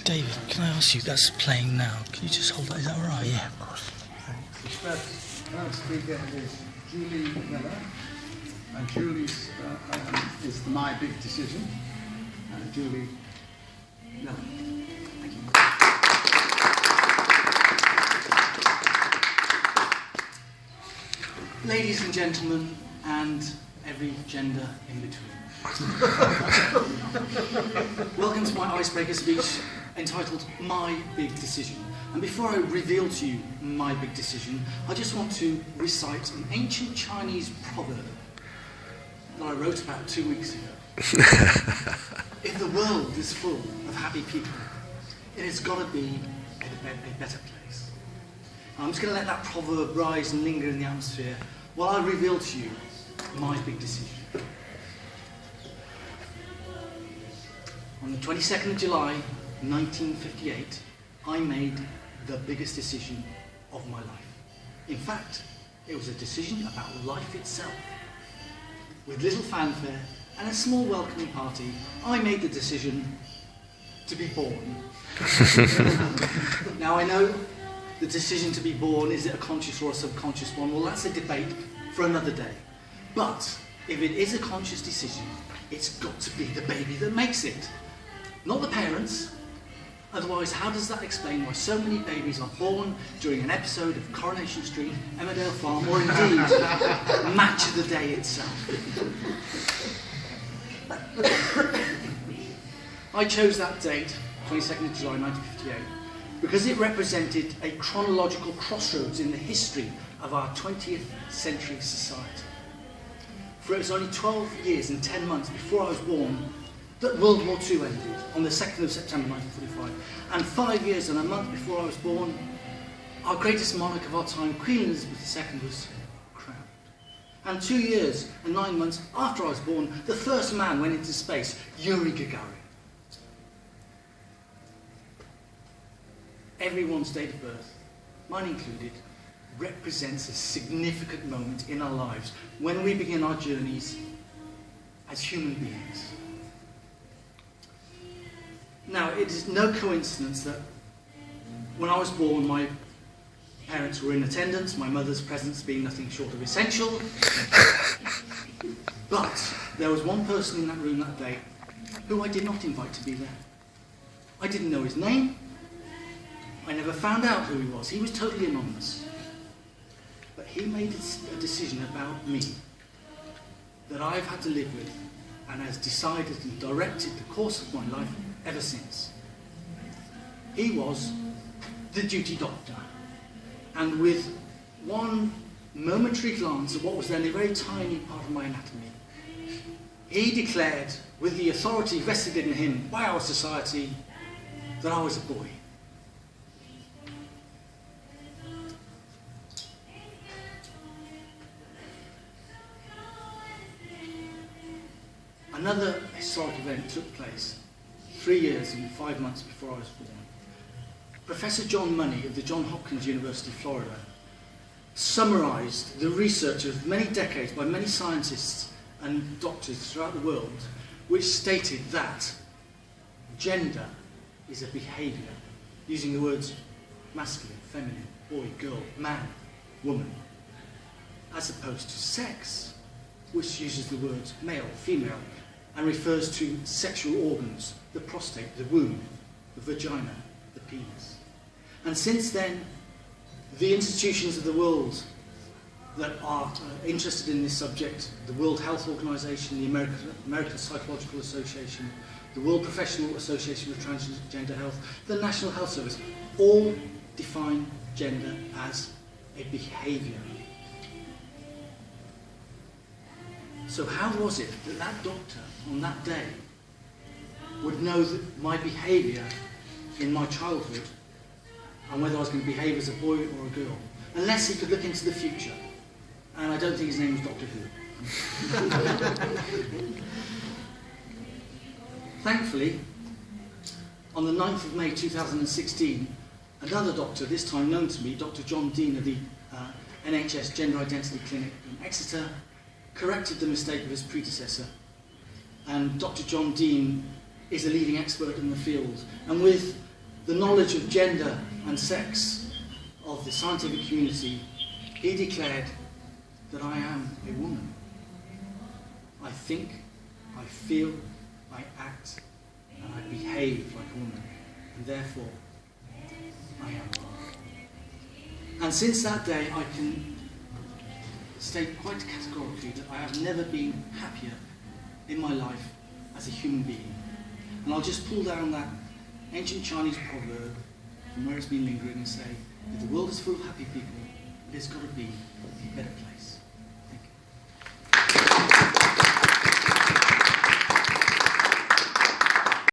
David, can I ask you, that's playing now. Can you just hold that? Is that all right? Yeah, of course. The first speaker is Julie Miller. Julie's is My Big Decision. Julie Miller. Thank you. Ladies and gentlemen, and every gender in between. Welcome to my icebreaker speech entitled My Big Decision. And before I reveal to you my big decision, I just want to recite an ancient Chinese proverb that I wrote about 2 weeks ago. If the world is full of happy people, it has got to be a better place. I'm just going to let that proverb rise and linger in the atmosphere while I reveal to you my big decision. On the 22nd of July, 1958, I made the biggest decision of my life. In fact, it was a decision about life itself. With little fanfare and a small welcoming party, I made the decision to be born. Now I know the decision to be born, is it a conscious or a subconscious one? Well, that's a debate for another day. But if it is a conscious decision, it's got to be the baby that makes it, not the parents. Otherwise, how does that explain why so many babies are born during an episode of Coronation Street, Emmerdale Farm, or indeed Match of the Day itself? I chose that date, 22nd of July 1958, because it represented a chronological crossroads in the history of our 20th century society. For it was only 12 years and 10 months before I was born that World War II ended, on the 2nd of September 1945. And 5 years and a month before I was born, our greatest monarch of our time, Queen Elizabeth II, was crowned. And 2 years and 9 months after I was born, the first man went into space, Yuri Gagarin. Everyone's date of birth, mine included, represents a significant moment in our lives when we begin our journeys as human beings. Now, it is no coincidence that when I was born, my parents were in attendance, my mother's presence being nothing short of essential. But there was one person in that room that day who I did not invite to be there. I didn't know his name. I never found out who he was. He was totally anonymous. But he made a decision about me that I've had to live with and has decided and directed the course of my life ever since. He was the duty doctor. And with one momentary glance at what was then a very tiny part of my anatomy, he declared, with the authority vested in him by our society, that I was a boy. Another historic event took place 3 years and 5 months before I was born. Professor John Money of the Johns Hopkins University, Florida, summarized the research of many decades by many scientists and doctors throughout the world, which stated that gender is a behavior, using the words masculine, feminine, boy, girl, man, woman, as opposed to sex, which uses the words male, female, and refers to sexual organs, the prostate, the womb, the vagina, the penis. And since then, the institutions of the world that are interested in this subject, the World Health Organization, the American Psychological Association, the World Professional Association for Transgender Health, the National Health Service, all define gender as a behavior. So how was it that that doctor on that day would know that my behaviour in my childhood and whether I was going to behave as a boy or a girl, unless he could look into the future? And I don't think his name was Doctor Who. Thankfully, on the 9th of May 2016, another doctor, this time known to me, Dr. John Dean of the NHS Gender Identity Clinic in Exeter, corrected the mistake of his predecessor. And Dr. John Dean is a leading expert in the field. And with the knowledge of gender and sex of the scientific community, he declared that I am a woman. I think, I feel, I act, and I behave like a woman, and therefore I am. And since that day, I can state quite categorically that I have never been happier in my life as a human being. And I'll just pull down that ancient Chinese proverb from where it's been lingering and say, if the world is full of happy people, it has got to be a better place.